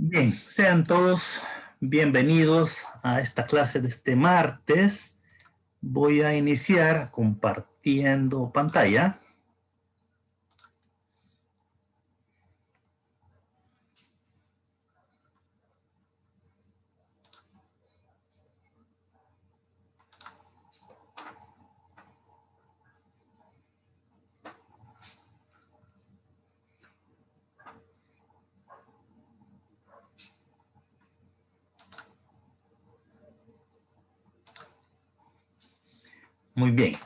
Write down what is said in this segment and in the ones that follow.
Bien, sean todos bienvenidos a esta clase de este martes. Voy a iniciar compartiendo pantalla. Muy bien.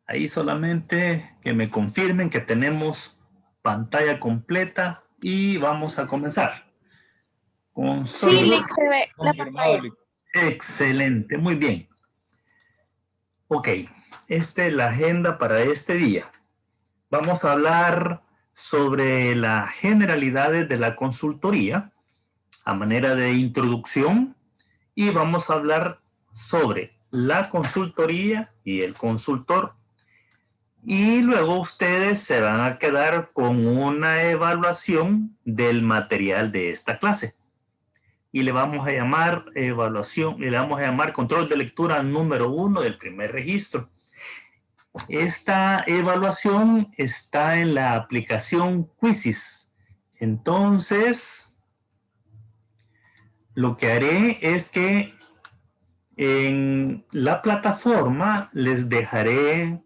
Ahí solamente que me confirmen que tenemos pantalla completa y vamos a comenzar. Con solo... Sí, Lick, se ve la Confirmado, pantalla. Lick. Excelente, muy bien. Ok, esta es la agenda para este día. Vamos a hablar sobre las generalidades de la consultoría a manera de introducción y vamos a hablar sobre la consultoría y el consultor. Y luego ustedes se van a quedar con una evaluación del material de esta clase. Y le vamos a llamar evaluación, le vamos a llamar control de lectura número 1 del primer registro. Esta evaluación está en la aplicación Quizzes. Entonces, lo que haré es que en la plataforma les dejaré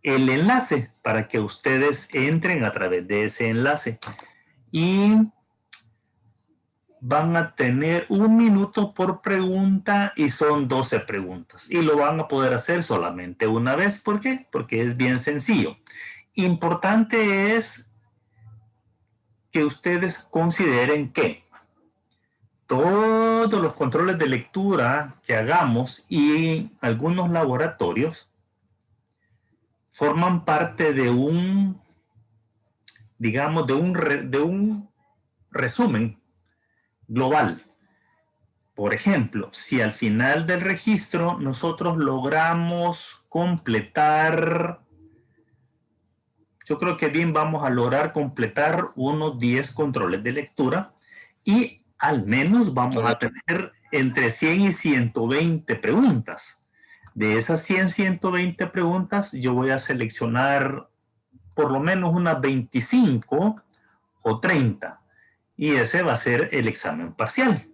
el enlace para que ustedes entren a través de ese enlace. Y van a tener 1 minuto por pregunta y son 12 preguntas. Y lo van a poder hacer solamente una vez. ¿Por qué? Porque es bien sencillo. Importante es que ustedes consideren que todos los controles de lectura que hagamos y algunos laboratorios forman parte de un, digamos, de un resumen global. Por ejemplo, si al final del registro nosotros logramos completar, yo creo que bien vamos a lograr completar unos 10 controles de lectura y al menos vamos a tener entre 100 y 120 preguntas. De esas 100, 120 preguntas, yo voy a seleccionar por lo menos unas 25 o 30 y ese va a ser el examen parcial.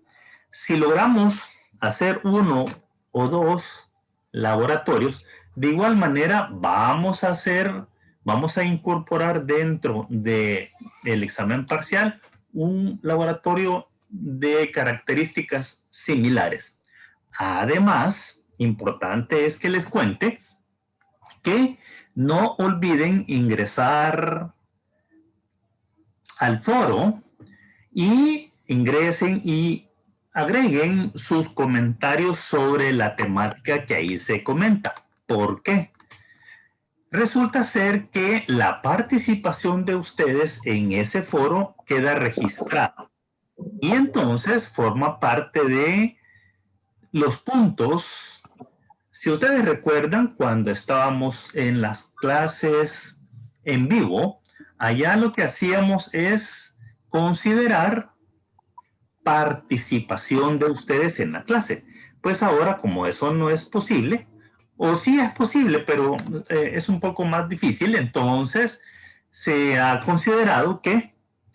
Si logramos hacer 1 o 2 laboratorios, de igual manera vamos a incorporar dentro del examen parcial un laboratorio de características similares. Además, importante es que les cuente que no olviden ingresar al foro y ingresen y agreguen sus comentarios sobre la temática que ahí se comenta. ¿Por qué? Resulta ser que la participación de ustedes en ese foro queda registrada y entonces forma parte de los puntos. Si ustedes recuerdan, cuando estábamos en las clases en vivo, allá lo que hacíamos es considerar participación de ustedes en la clase. Pues ahora, como eso no es posible, o sí es posible, pero es un poco más difícil, entonces se ha considerado que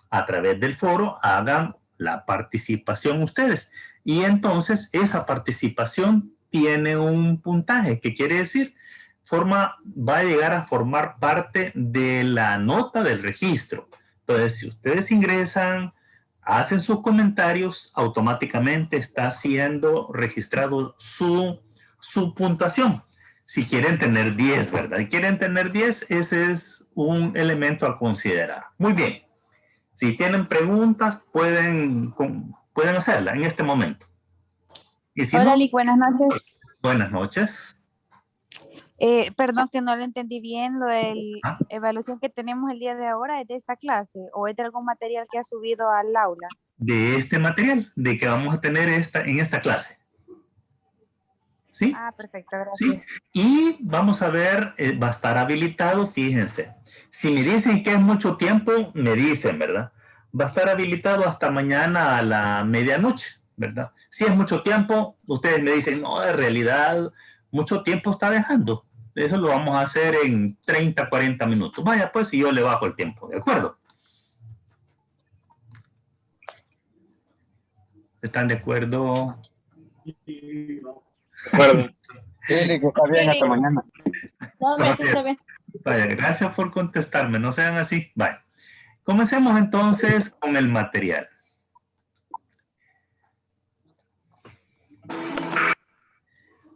a través del foro hagan la participación ustedes. Y entonces esa participación tiene un puntaje, que quiere decir, va a llegar a formar parte de la nota del registro. Entonces, si ustedes ingresan, hacen sus comentarios, automáticamente está siendo registrado su puntuación. Si quieren tener 10, ¿verdad? Y quieren tener 10, ese es un elemento a considerar. Muy bien. Si tienen preguntas, pueden hacerla en este momento. Y si Hola, no, Lick, buenas noches. buenas noches. Perdón que no le entendí bien lo de la ¿Ah? evaluación que tenemos el día de ahora. ¿Es de esta clase o es de algún material que ha subido al aula? De este material, de que vamos a tener en esta clase. ¿Sí? Ah, perfecto, ¿Sí? gracias. Y vamos a ver, va a estar habilitado, fíjense. Si me dicen que es mucho tiempo, me dicen, ¿verdad? va a estar habilitado hasta mañana a la medianoche, ¿verdad? Si es mucho tiempo, ustedes me dicen, no, en realidad mucho tiempo está dejando. Eso lo vamos a hacer en 30, 40 minutos. Vaya, pues, y yo le bajo el tiempo, ¿de acuerdo? ¿Están de acuerdo? De acuerdo. Sí, que está bien, hasta mañana. No, sí está bien. Vaya, gracias por contestarme, no sean así. Vaya. Comencemos entonces con el material.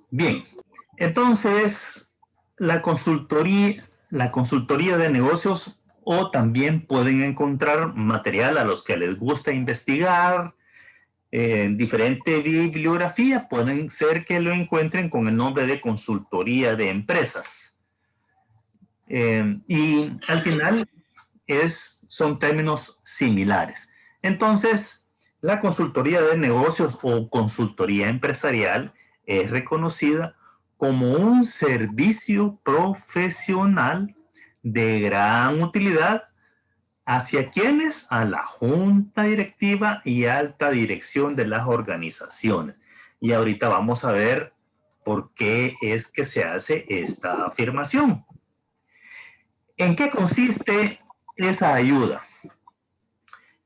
Bien, entonces la consultoría de negocios, o también pueden encontrar material a los que les gusta investigar, diferente bibliografía, pueden ser que lo encuentren con el nombre de consultoría de empresas. Y al final son términos similares. Entonces, la consultoría de negocios o consultoría empresarial es reconocida como un servicio profesional de gran utilidad hacia quienes, a la junta directiva y alta dirección de las organizaciones. Y ahorita vamos a ver por qué es que se hace esta afirmación. ¿En qué consiste esa ayuda?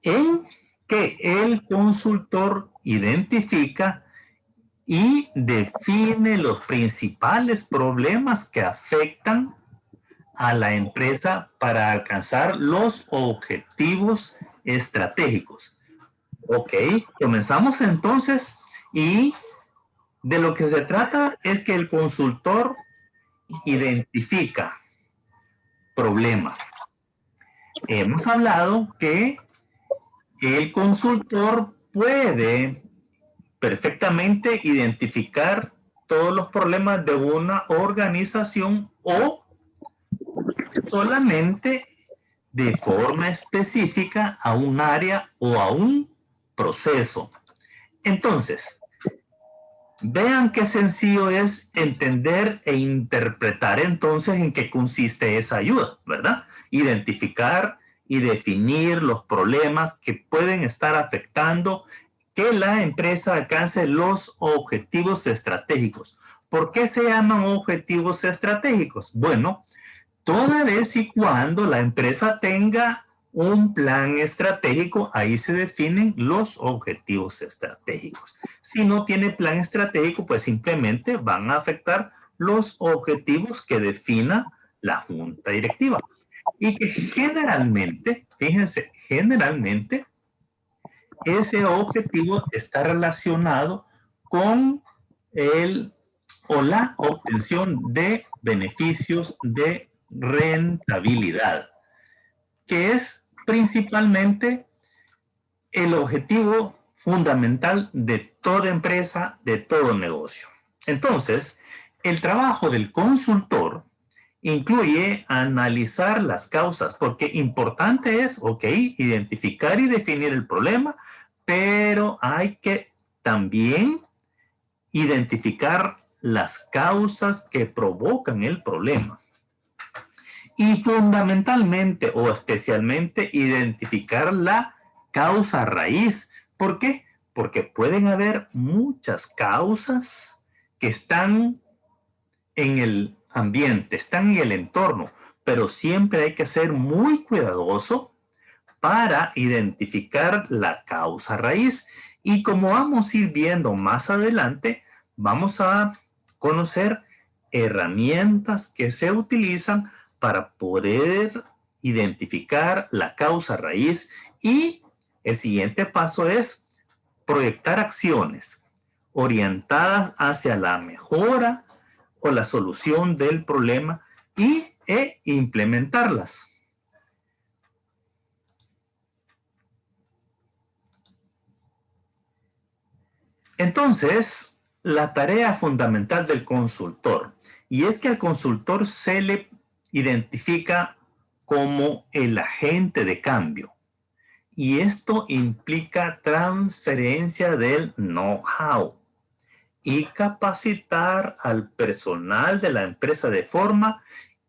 En que el consultor identifica y define los principales problemas que afectan a la empresa para alcanzar los objetivos estratégicos. Ok, comenzamos entonces, y de lo que se trata es que el consultor identifica problemas. Hemos hablado que el consultor puede perfectamente identificar todos los problemas de una organización o solamente de forma específica a un área o a un proceso. Entonces, vean qué sencillo es entender e interpretar entonces en qué consiste esa ayuda, ¿verdad? Identificar y definir los problemas que pueden estar afectando que la empresa alcance los objetivos estratégicos. ¿Por qué se llaman objetivos estratégicos? Bueno, toda vez y cuando la empresa tenga un plan estratégico, ahí se definen los objetivos estratégicos. Si no tiene plan estratégico, pues simplemente van a afectar los objetivos que defina la junta directiva. Y que generalmente, fíjense, generalmente ese objetivo está relacionado con el o la obtención de beneficios de rentabilidad, que es principalmente el objetivo fundamental de toda empresa, de todo negocio. Entonces, el trabajo del consultor incluye analizar las causas, porque importante es, ok, identificar y definir el problema, pero hay que también identificar las causas que provocan el problema. Y fundamentalmente o especialmente identificar la causa raíz. ¿Por qué? Porque pueden haber muchas causas que están en el ambiente, están en el entorno, pero siempre hay que ser muy cuidadoso para identificar la causa raíz. Y como vamos a ir viendo más adelante, vamos a conocer herramientas que se utilizan para poder identificar la causa raíz. Y el siguiente paso es proyectar acciones orientadas hacia la mejora o la solución del problema e implementarlas. Entonces, la tarea fundamental del consultor, y es que al consultor se le identifica como el agente de cambio, y esto implica transferencia del know-how y capacitar al personal de la empresa de forma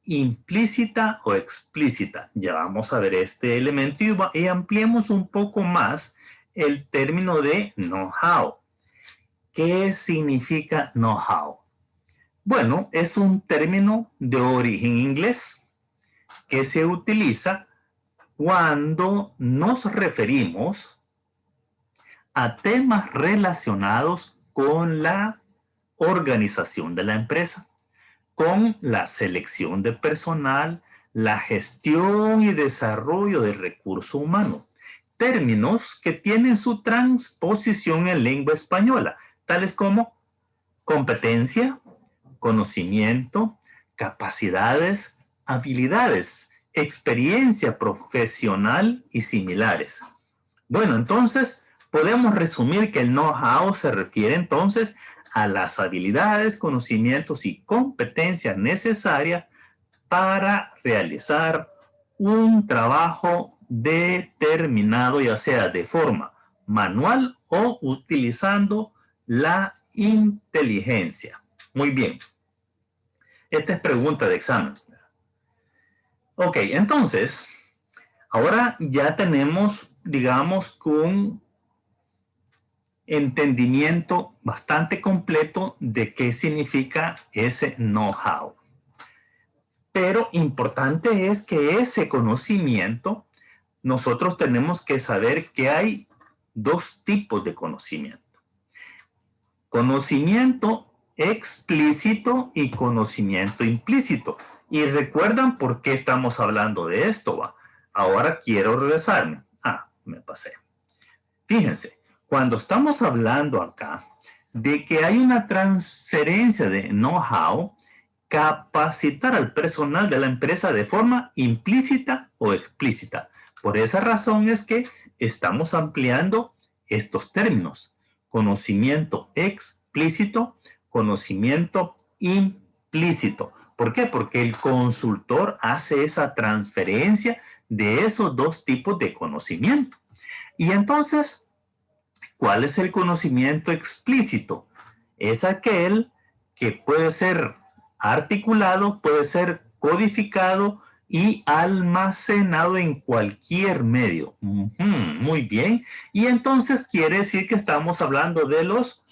implícita o explícita. Ya vamos a ver este elemento y ampliemos un poco más el término de know-how. ¿Qué significa know-how? Bueno, es un término de origen inglés que se utiliza cuando nos referimos a temas relacionados con la organización de la empresa, con la selección de personal, la gestión y desarrollo del recurso humano. Términos que tienen su transposición en lengua española, tales como competencia, conocimiento, capacidades, habilidades, experiencia profesional y similares. Bueno, entonces podemos resumir que el know-how se refiere entonces a las habilidades, conocimientos y competencias necesarias para realizar un trabajo determinado, ya sea de forma manual o utilizando la inteligencia. Muy bien. Esta es pregunta de examen. Ok, entonces, ahora ya tenemos, digamos, un entendimiento bastante completo de qué significa ese know-how. Pero importante es que ese conocimiento, nosotros tenemos que saber que hay dos tipos de conocimiento. Conocimiento explícito y conocimiento implícito. Y recuerdan por qué estamos hablando de esto, ¿va? Ahora quiero regresarme. Me pasé. Fíjense, cuando estamos hablando acá de que hay una transferencia de know-how, capacitar al personal de la empresa de forma implícita o explícita. Por esa razón es que estamos ampliando estos términos. Conocimiento explícito, conocimiento implícito. ¿Por qué? Porque el consultor hace esa transferencia de esos dos tipos de conocimiento. Y entonces, ¿cuál es el conocimiento explícito? Es aquel que puede ser articulado, puede ser codificado y almacenado en cualquier medio. Muy bien. Y entonces quiere decir que estamos hablando de los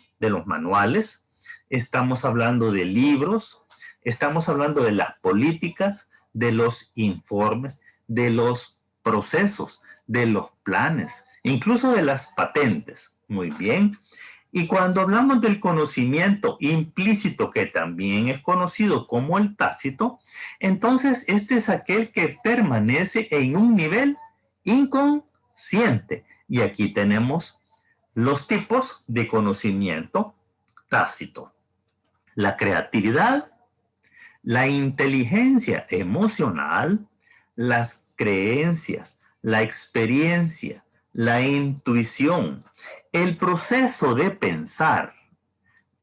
manuales, estamos hablando de libros, estamos hablando de las políticas, de los informes, de los procesos, de los planes, incluso de las patentes. Muy bien. Y cuando hablamos del conocimiento implícito, que también es conocido como el tácito, entonces este es aquel que permanece en un nivel inconsciente. Y aquí tenemos los tipos de conocimiento tácito: la creatividad, la inteligencia emocional, las creencias, la experiencia, la intuición, el proceso de pensar,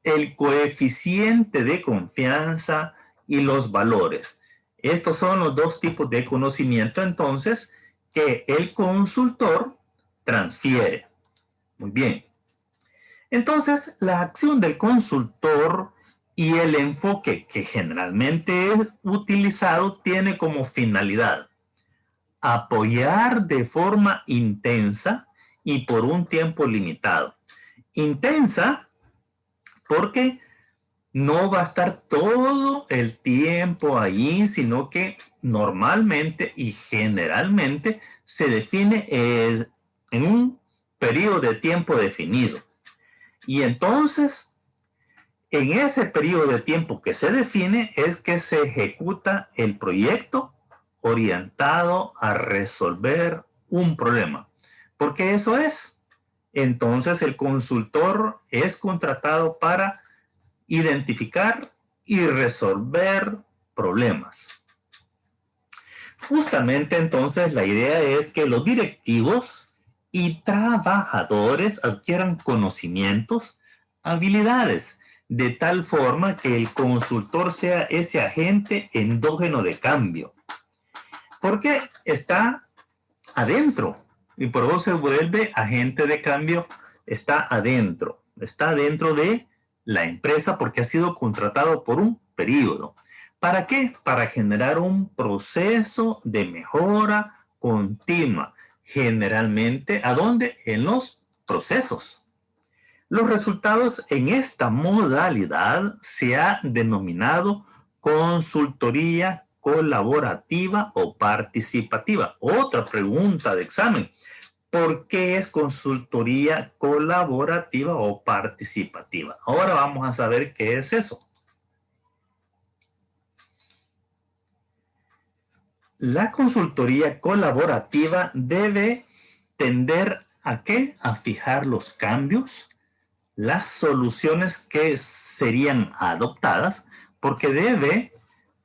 el coeficiente de confianza y los valores. Estos son los dos tipos de conocimiento, entonces, que el consultor transfiere. Muy bien. Entonces, la acción del consultor y el enfoque que generalmente es utilizado tiene como finalidad apoyar de forma intensa y por un tiempo limitado. Intensa porque no va a estar todo el tiempo allí, sino que normalmente y generalmente se define en un periodo de tiempo definido. Y entonces, en ese periodo de tiempo que se define es que se ejecuta el proyecto orientado a resolver un problema. Porque eso es. Entonces el consultor es contratado para identificar y resolver problemas. Justamente entonces la idea es que los directivos y trabajadores adquieran conocimientos, habilidades, de tal forma que el consultor sea ese agente endógeno de cambio. Porque está adentro. Y por eso se vuelve agente de cambio, está adentro de la empresa porque ha sido contratado por un periodo. ¿Para qué? Para generar un proceso de mejora continua. Generalmente, ¿a dónde? En los procesos. Los resultados en esta modalidad se ha denominado consultoría colaborativa o participativa. Otra pregunta de examen. ¿Por qué es consultoría colaborativa o participativa? Ahora vamos a saber qué es eso. La consultoría colaborativa debe tender ¿a qué? A fijar los cambios, las soluciones que serían adoptadas, porque debe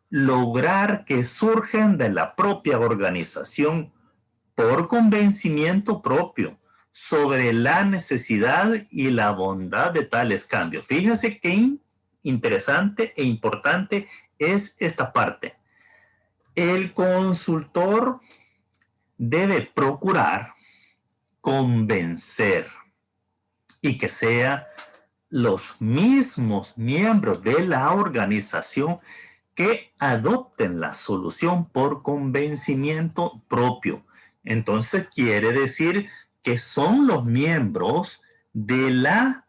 lograr que surjan de la propia organización por convencimiento propio sobre la necesidad y la bondad de tales cambios. Fíjese qué interesante e importante es esta parte. El consultor debe procurar convencer y que sean los mismos miembros de la organización que adopten la solución por convencimiento propio. Entonces quiere decir que son los miembros de la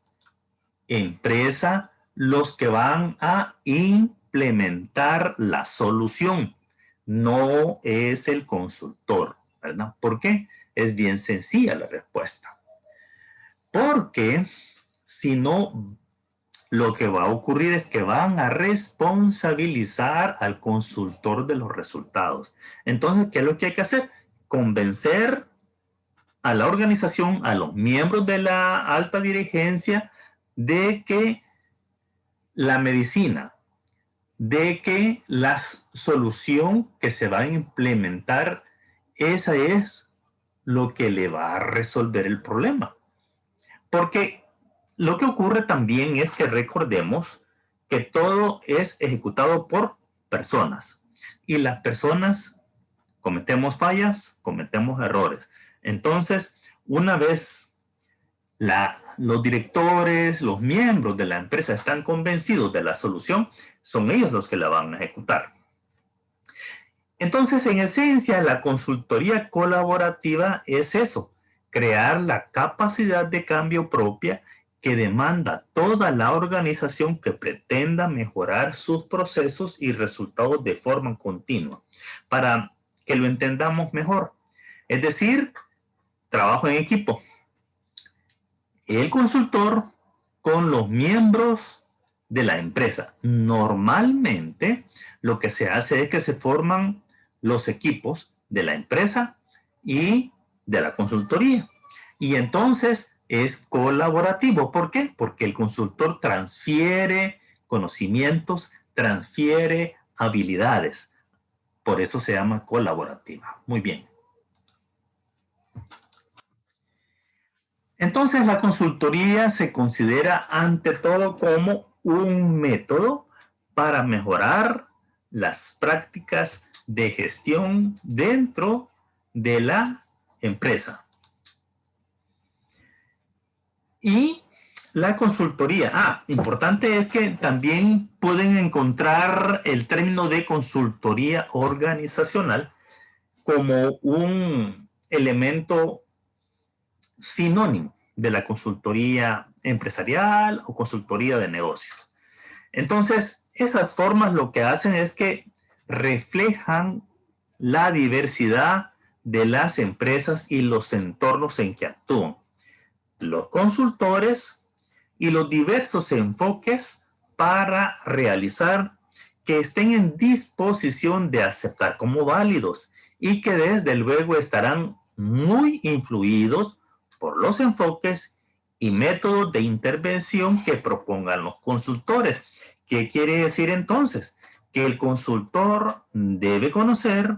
empresa los que van a implementar la solución. No es el consultor, ¿verdad? ¿Por qué? Es bien sencilla la respuesta. Porque si no, lo que va a ocurrir es que van a responsabilizar al consultor de los resultados. Entonces, ¿qué es lo que hay que hacer? Convencer a la organización, a los miembros de la alta dirigencia, de que la medicina, de que la solución que se va a implementar, esa es lo que le va a resolver el problema. Porque lo que ocurre también es que recordemos que todo es ejecutado por personas. Y las personas cometemos fallas, cometemos errores. Entonces, una vez los directores, los miembros de la empresa están convencidos de la solución, son ellos los que la van a ejecutar. Entonces, en esencia, la consultoría colaborativa es eso, crear la capacidad de cambio propia que demanda toda la organización que pretenda mejorar sus procesos y resultados de forma continua. Para que lo entendamos mejor, es decir, trabajo en equipo. El consultor con los miembros de la empresa. Normalmente lo que se hace es que se forman los equipos de la empresa y de la consultoría. Y entonces es colaborativo. ¿Por qué? Porque el consultor transfiere conocimientos, transfiere habilidades. Por eso se llama colaborativa. Muy bien. Entonces, la consultoría se considera ante todo como un método para mejorar las prácticas de gestión dentro de la empresa. Y la consultoría, importante es que también pueden encontrar el término de consultoría organizacional como un elemento sinónimo de la consultoría empresarial o consultoría de negocios. Entonces, esas formas lo que hacen es que reflejan la diversidad de las empresas y los entornos en que actúan. Los consultores y los diversos enfoques para realizar que estén en disposición de aceptar como válidos y que desde luego estarán muy influidos por los enfoques y métodos de intervención que propongan los consultores. ¿Qué quiere decir entonces? Que el consultor debe conocer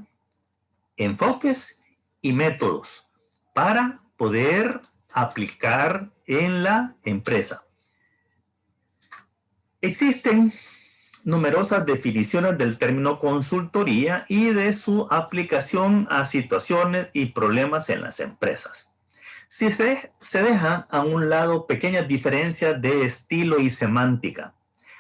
enfoques y métodos para poder aplicar en la empresa. Existen numerosas definiciones del término consultoría y de su aplicación a situaciones y problemas en las empresas. Si se deja a un lado pequeñas diferencias de estilo y semántica,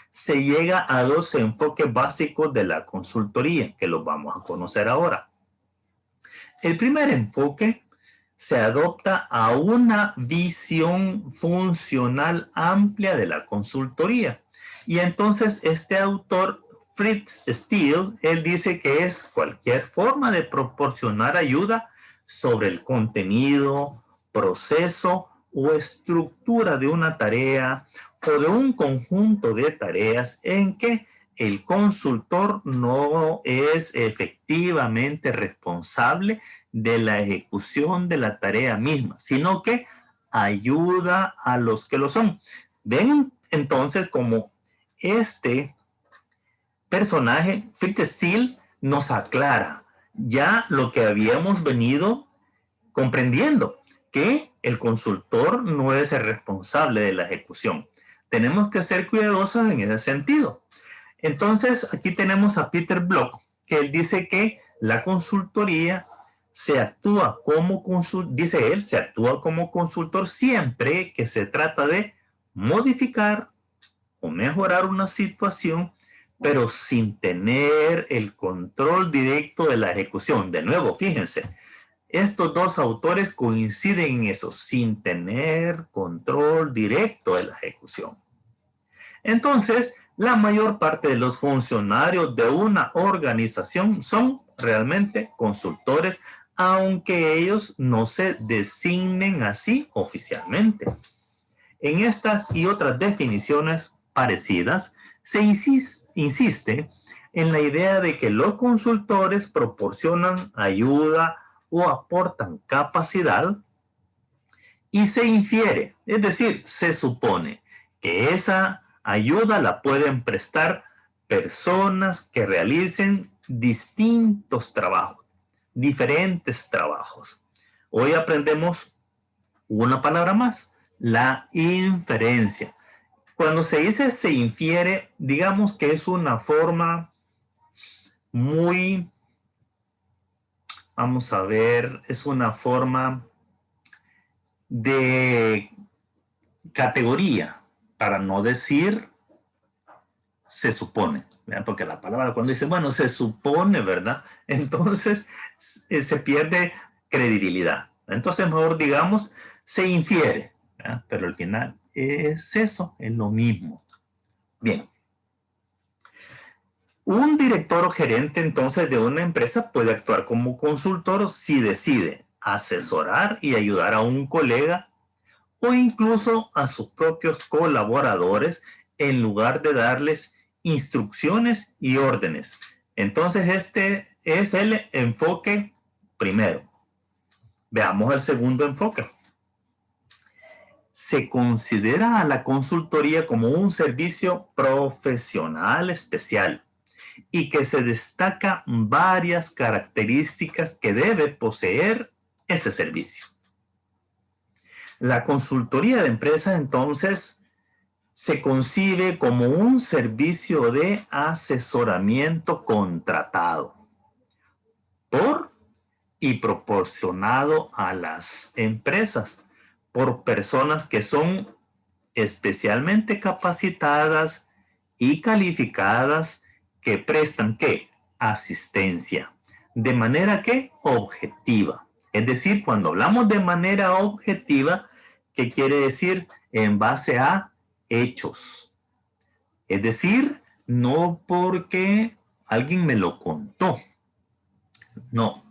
se llega a dos enfoques básicos de la consultoría, que los vamos a conocer ahora. El primer enfoque se adopta a una visión funcional amplia de la consultoría. Y entonces este autor, Fritz Steele, él dice que es cualquier forma de proporcionar ayuda sobre el contenido, proceso o estructura de una tarea o de un conjunto de tareas en que el consultor no es efectivamente responsable de la ejecución de la tarea misma, sino que ayuda a los que lo son. Ven entonces como este personaje, Fritz Steele, nos aclara ya lo que habíamos venido comprendiendo, que el consultor no es el responsable de la ejecución. Tenemos que ser cuidadosos en ese sentido. Entonces, aquí tenemos a Peter Block, que él dice que la consultoría se actúa como consultor siempre que se trata de modificar o mejorar una situación, pero sin tener el control directo de la ejecución. De nuevo, fíjense, estos dos autores coinciden en eso, sin tener control directo de la ejecución. Entonces, la mayor parte de los funcionarios de una organización son realmente consultores, aunque ellos no se designen así oficialmente. En estas y otras definiciones parecidas, se insiste en la idea de que los consultores proporcionan ayuda o aportan capacidad y se infiere, es decir, se supone que esa ayuda la pueden prestar personas que realicen distintos trabajos, diferentes trabajos. Hoy aprendemos una palabra más, la inferencia. Cuando se dice se infiere, digamos que es una forma muy, vamos a ver, es una forma de categoría, para no decir se supone, ¿verdad? Porque la palabra cuando dice, bueno, se supone, ¿verdad? Entonces se pierde credibilidad. Entonces mejor digamos, se infiere, ¿verdad? Pero al final es eso, es lo mismo. Bien. Un director o gerente entonces de una empresa puede actuar como consultor si decide asesorar y ayudar a un colega o incluso a sus propios colaboradores en lugar de darles instrucciones y órdenes. Entonces este es el enfoque primero. Veamos el segundo enfoque. Se considera a la consultoría como un servicio profesional especial y que se destaca varias características que debe poseer ese servicio. La consultoría de empresas entonces se concibe como un servicio de asesoramiento contratado por y proporcionado a las empresas por personas que son especialmente capacitadas y calificadas que prestan ¿qué? Asistencia, de manera que objetiva. Es decir, cuando hablamos de manera objetiva, ¿qué quiere decir? En base a hechos. Es decir, no porque alguien me lo contó. No,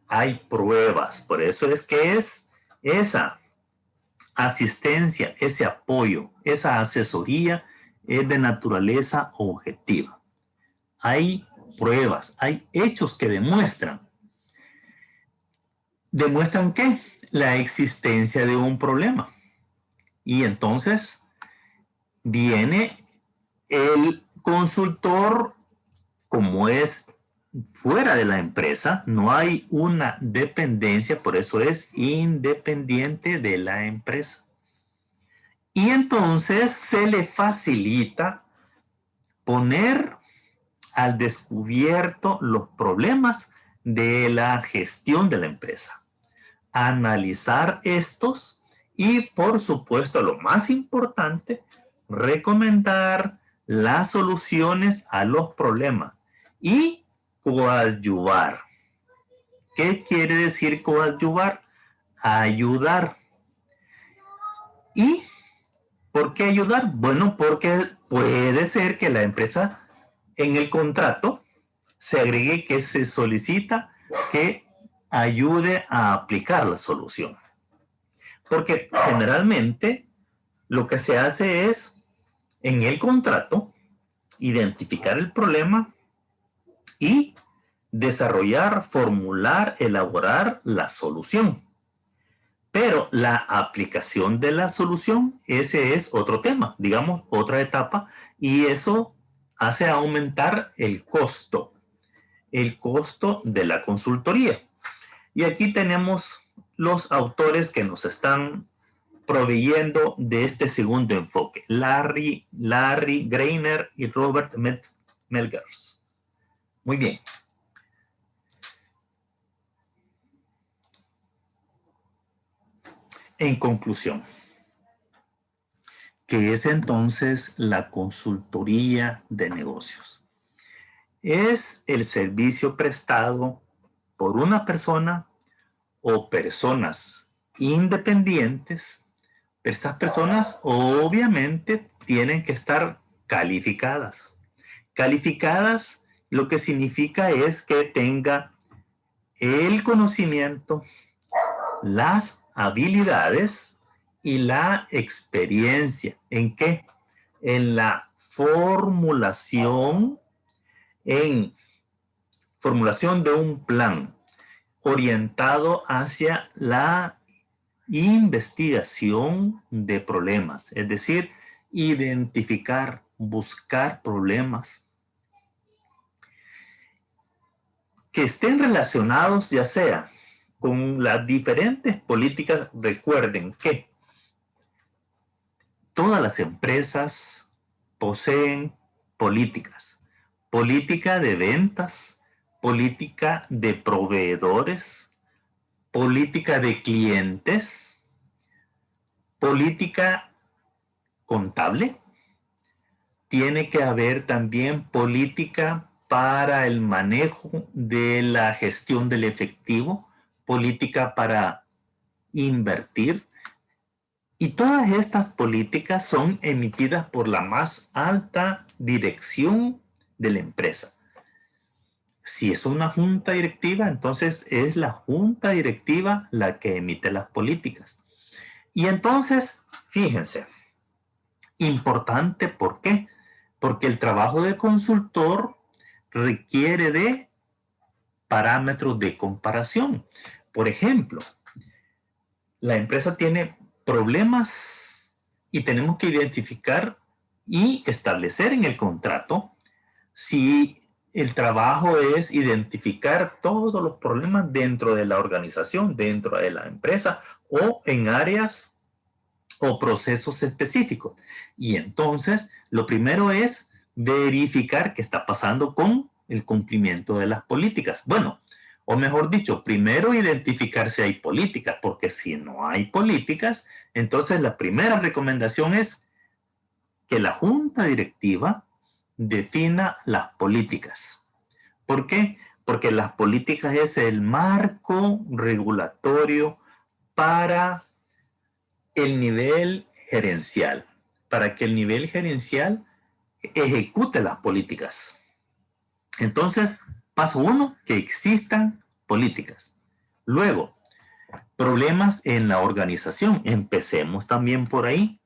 hay pruebas. Por eso es que es esa asistencia, ese apoyo, esa asesoría es de naturaleza objetiva. Hay pruebas, hay hechos que demuestran. ¿Demuestran qué? La existencia de un problema. Y entonces viene el consultor, como es fuera de la empresa, no hay una dependencia, por eso es independiente de la empresa. Y entonces se le facilita poner al descubierto los problemas de la gestión de la empresa, analizar estos y, por supuesto, lo más importante, recomendar las soluciones a los problemas y coadyuvar. ¿Qué quiere decir coadyuvar? Ayudar. ¿Y por qué ayudar? Bueno, porque puede ser que la empresa en el contrato se agregue que se solicita que ayude a aplicar la solución. Porque generalmente lo que se hace es, en el contrato, identificar el problema y desarrollar, formular, elaborar la solución. Pero la aplicación de la solución, ese es otro tema, digamos, otra etapa, y eso hace aumentar el costo de la consultoría. Y aquí tenemos los autores que nos están proveyendo de este segundo enfoque, Larry Greiner y Robert Melgers. Muy bien. En conclusión, ¿qué es entonces la consultoría de negocios? Es el servicio prestado por una persona o personas independientes. Estas personas obviamente tienen que estar calificadas. Calificadas lo que significa es que tenga el conocimiento, las habilidades y la experiencia. ¿En qué? En la formulación de un plan orientado hacia la investigación de problemas, es decir, identificar, buscar problemas que estén relacionados ya sea con las diferentes políticas. Recuerden que todas las empresas poseen políticas. Política de ventas, política de proveedores, política de clientes, política contable. Tiene que haber también política para el manejo de la gestión del efectivo, política para invertir. Y todas estas políticas son emitidas por la más alta dirección de la empresa. Si es una junta directiva, entonces es la junta directiva la que emite las políticas. Y entonces, fíjense, importante, ¿por qué? Porque el trabajo de consultor requiere de parámetros de comparación. Por ejemplo, la empresa tiene problemas y tenemos que identificar y establecer en el contrato si el trabajo es identificar todos los problemas dentro de la organización, dentro de la empresa o en áreas o procesos específicos. Y entonces, lo primero es verificar qué está pasando con el cumplimiento de las políticas. Bueno, o mejor dicho, primero identificar si hay políticas, porque si no hay políticas, entonces la primera recomendación es que la junta directiva defina las políticas. ¿Por qué? Porque las políticas es el marco regulatorio para el nivel gerencial, para que el nivel gerencial ejecute las políticas. Entonces, paso 1, que existan políticas. Luego, problemas en la organización. Empecemos también por ahí.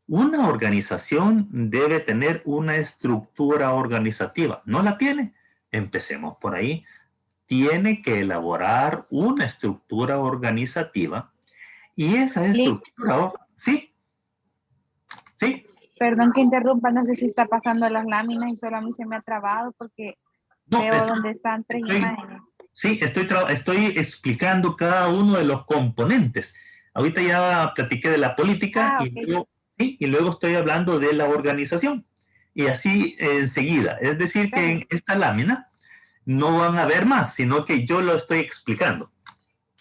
Una organización debe tener una estructura organizativa. ¿No la tiene? Empecemos por ahí. Tiene que elaborar una estructura organizativa y esa estructura... ¿Sí? ¿Sí? Perdón que interrumpa, no sé si está pasando las láminas y solo a mí se me ha trabado porque No, veo donde están tres imágenes. Sí, estoy explicando cada uno de los componentes. Ahorita ya platiqué de la política y luego estoy hablando de la organización. Y así enseguida. Es decir, que en esta lámina no van a ver más, sino que yo lo estoy explicando.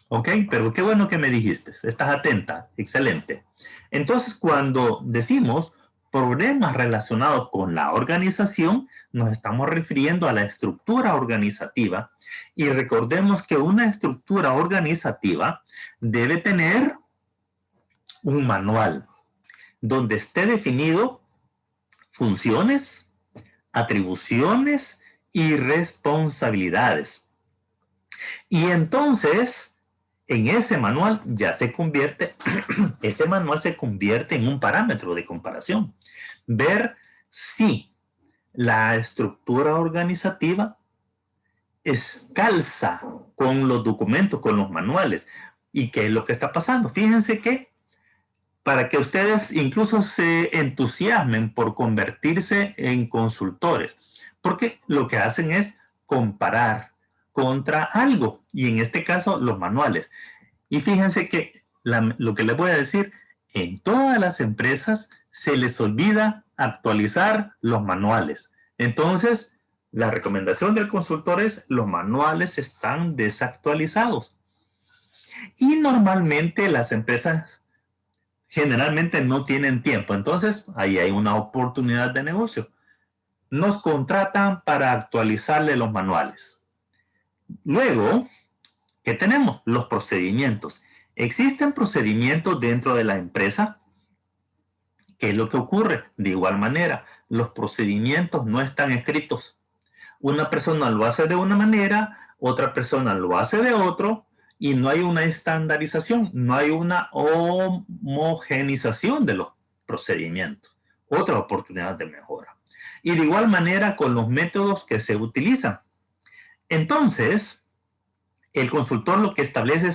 ¿Ok? Pero qué bueno que me dijiste. Estás atenta. Excelente. Entonces, cuando decimos problemas relacionados con la organización, nos estamos refiriendo a la estructura organizativa. Y recordemos que una estructura organizativa debe tener un manual donde esté definido funciones, atribuciones y responsabilidades. Y entonces, en ese manual ya se convierte, ese manual se convierte en un parámetro de comparación. Ver si la estructura organizativa calza con los documentos, con los manuales. ¿Y qué es lo que está pasando? Fíjense que para que ustedes incluso se entusiasmen por convertirse en consultores, porque lo que hacen es comparar contra algo, y en este caso los manuales. Y fíjense que lo que les voy a decir, en todas las empresas se les olvida actualizar los manuales. Entonces, la recomendación del consultor es: los manuales están desactualizados. Y normalmente las empresas generalmente no tienen tiempo. Entonces, ahí hay una oportunidad de negocio. Nos contratan para actualizarle los manuales. Luego, ¿qué tenemos? Los procedimientos. ¿Existen procedimientos dentro de la empresa? ¿Qué es lo que ocurre? De igual manera, los procedimientos no están escritos. Una persona lo hace de una manera, otra persona lo hace de otro, y no hay una estandarización, no hay una homogenización de los procedimientos. Otra oportunidad de mejora. Y de igual manera con los métodos que se utilizan. Entonces, el consultor lo que establece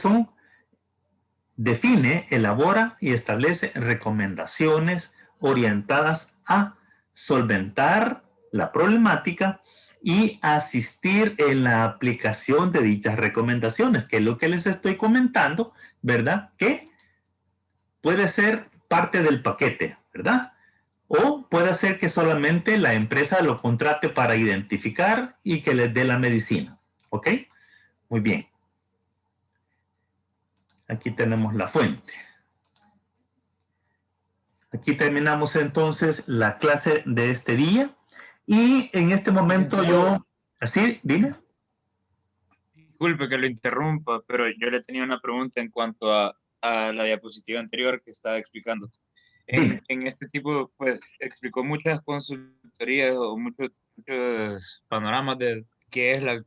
define, elabora y establece recomendaciones orientadas a solventar la problemática y asistir en la aplicación de dichas recomendaciones, que es lo que les estoy comentando, ¿verdad? Que puede ser parte del paquete, ¿verdad? O puede ser que solamente la empresa lo contrate para identificar y que les dé la medicina, ¿ok? Muy bien. Aquí tenemos la fuente. Aquí terminamos entonces la clase de este día. Y en este momento yo... ¿Así? Dime. Disculpe que lo interrumpa, pero yo le tenía una pregunta en cuanto a la diapositiva anterior que estaba explicando. En este tipo, pues, explicó muchas consultorías o muchos panoramas de qué es la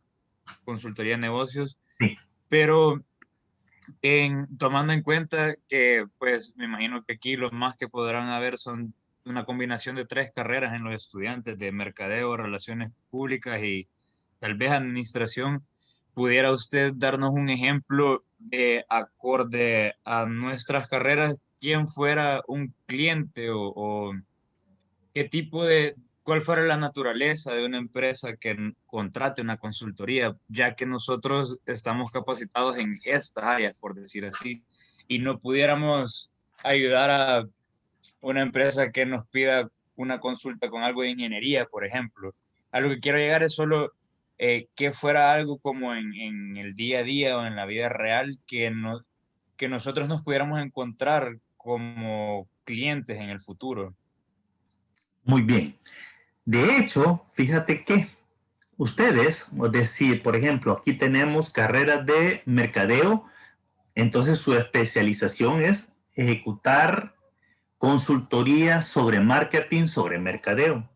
consultoría de negocios, Sí. Pero tomando en cuenta que, pues, me imagino que aquí lo más que podrán haber son una combinación de 3 carreras en los estudiantes de mercadeo, relaciones públicas y tal vez administración. ¿Pudiera usted darnos un ejemplo de acorde a nuestras carreras, quién fuera un cliente o qué tipo cuál fuera la naturaleza de una empresa que contrate una consultoría, ya que nosotros estamos capacitados en estas áreas, por decir así, y no pudiéramos ayudar a una empresa que nos pida una consulta con algo de ingeniería, por ejemplo? A lo que quiero llegar es solo que fuera algo como en el día a día o en la vida real que nosotros nos pudiéramos encontrar como clientes en el futuro. Muy bien. De hecho, fíjate que ustedes, es decir, por ejemplo, aquí tenemos carreras de mercadeo, entonces su especialización es ejecutar consultoría sobre marketing, sobre mercadeo.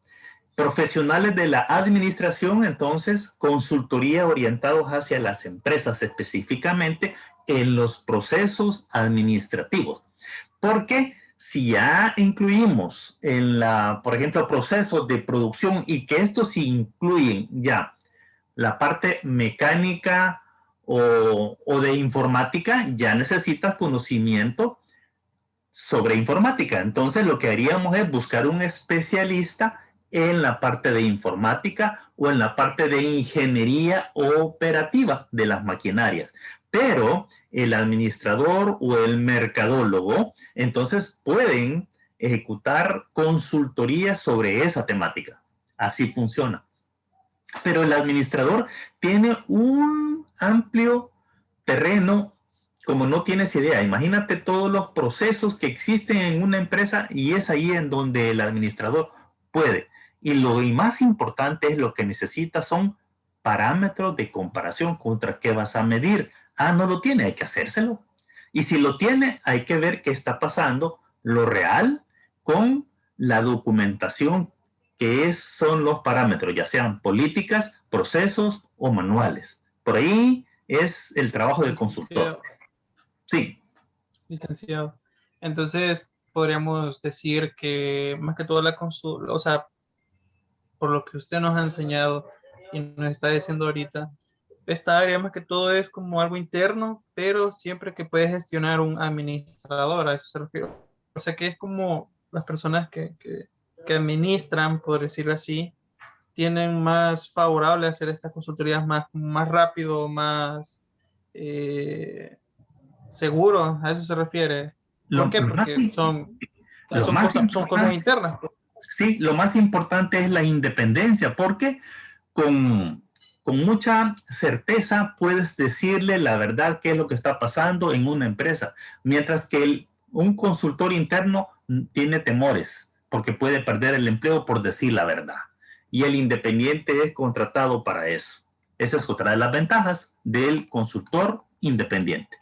Profesionales de la administración, entonces, consultoría orientados hacia las empresas, específicamente en los procesos administrativos. Porque si ya incluimos por ejemplo, procesos de producción y que estos incluyen ya la parte mecánica o de informática, ya necesitas conocimiento sobre informática. Entonces, lo que haríamos es buscar un especialista en la parte de informática o en la parte de ingeniería operativa de las maquinarias. Pero el administrador o el mercadólogo, entonces pueden ejecutar consultorías sobre esa temática. Así funciona. Pero el administrador tiene un amplio terreno como no tienes idea, imagínate todos los procesos que existen en una empresa y es ahí en donde el administrador puede. Y lo más importante es lo que necesitas son parámetros de comparación contra qué vas a medir. Ah, no lo tiene, hay que hacérselo. Y si lo tiene, hay que ver qué está pasando, lo real, con la documentación son los parámetros, ya sean políticas, procesos o manuales. Por ahí es el trabajo del consultor. Sí. Licenciado. Entonces, podríamos decir que más que todo la consulta, o sea, por lo que usted nos ha enseñado y nos está diciendo ahorita, esta área más que todo es como algo interno, pero siempre que puede gestionar un administrador, a eso se refiere. O sea que es como las personas que administran, por decirlo así, tienen más favorable hacer estas consultorías más rápido, más seguro, a eso se refiere. ¿Por qué? Porque son cosas internas. Sí, lo más importante es la independencia, porque con mucha certeza puedes decirle la verdad qué es lo que está pasando en una empresa, mientras que un consultor interno tiene temores porque puede perder el empleo por decir la verdad. Y el independiente es contratado para eso. Esa es otra de las ventajas del consultor independiente.